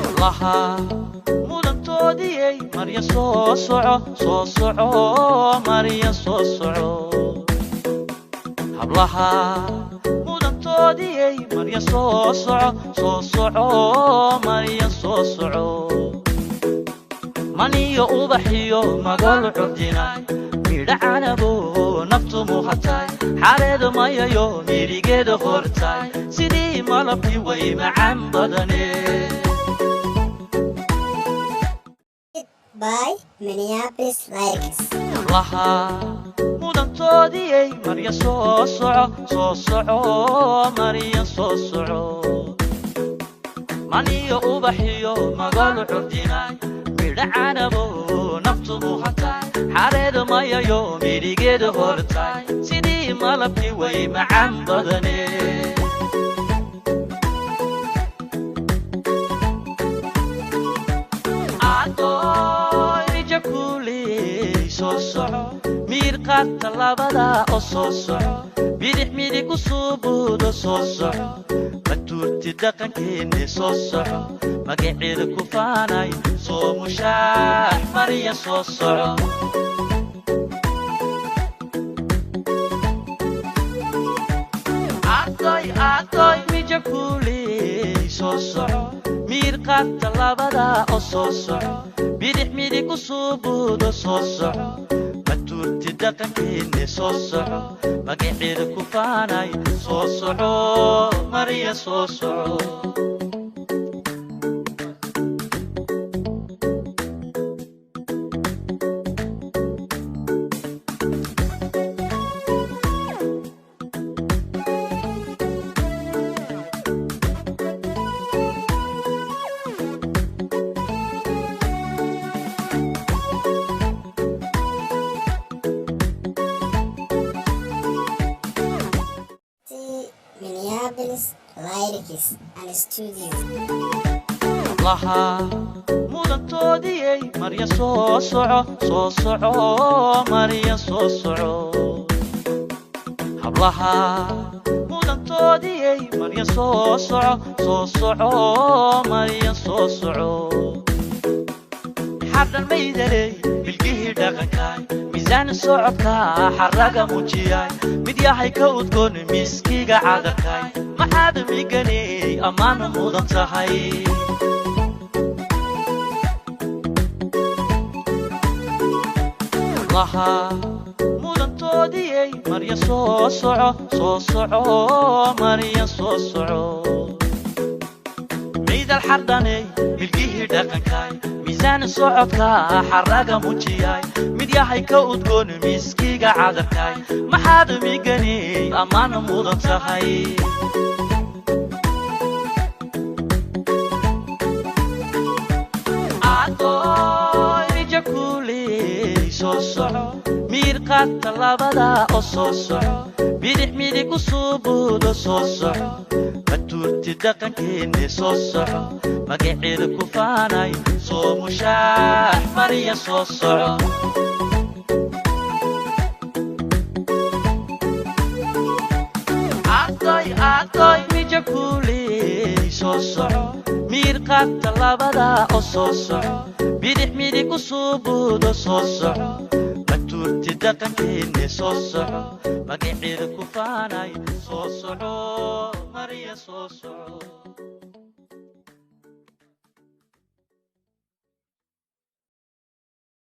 hablaha mudantoodii marya soo soco marya soo soco hablaha mudantoodii marya soo soco marya soo soco maniyo ubaxiyo magal curdinay midhacanabo naftu muhatay xareed mayayo mirigeeda hortay sidii malabkii way macaan badane by Minneapolis Lyrics. Laha mudantoodii marya soo soco marya soo soco maniyo ubaxiyo magal curdinay midhacanabo naftu muhatay xareed mayayo mirigeeda hortay sidii malabkii way macaan badane Kuuley soo soco miirqaadka labada oo soo soco bidix midig ku suubuudo soo soco matuurti dhaqankeenne soo soco magaceeda ku faanay soo mushaax marya soo soco Adan Mijo Kuuley soo soco miirqaadka labada oo soo soco bidix midig ku suubuudo soo soco matuurti dhaqankeenne soo soco magaceeda ku faanay soo soco marya soo soco Minneapolis Lyrics and Studio. Laha mudantoodii marya soo soco marya soo soco hablaha mudantoodii marya soo soco marya soo soco xardan maydaley bilgihii dhaqankay miisaan socodka xaraga muujiyay mid yahay ka udgoon miskiga cadarkay maxaad miganay ammaan mudan tahay laha mudantoodii marya soo soco marya soo soco miidal xardanay bilgihii dhaqankay miisaan socodka xaraga muujiyay mid yahay ka udgoon miskiga cadarkay maxaad miganay ammaan mudan tahay Adan Mijo Kuuley soo soco miirqaadka labada oo soo soco bidix midig ku suubuudo soo soco matuurti dhaqankeenne soo soco magaceeda ku faanay soo mushaax marya soo soco Adan Mijo Kuuley soo soco miirqaadka labada oo soo soco bidix midig ku suubuudo soo soco matuurti dhaqankeenne soo soco magaceeda ku faanay soo soco marya soo soco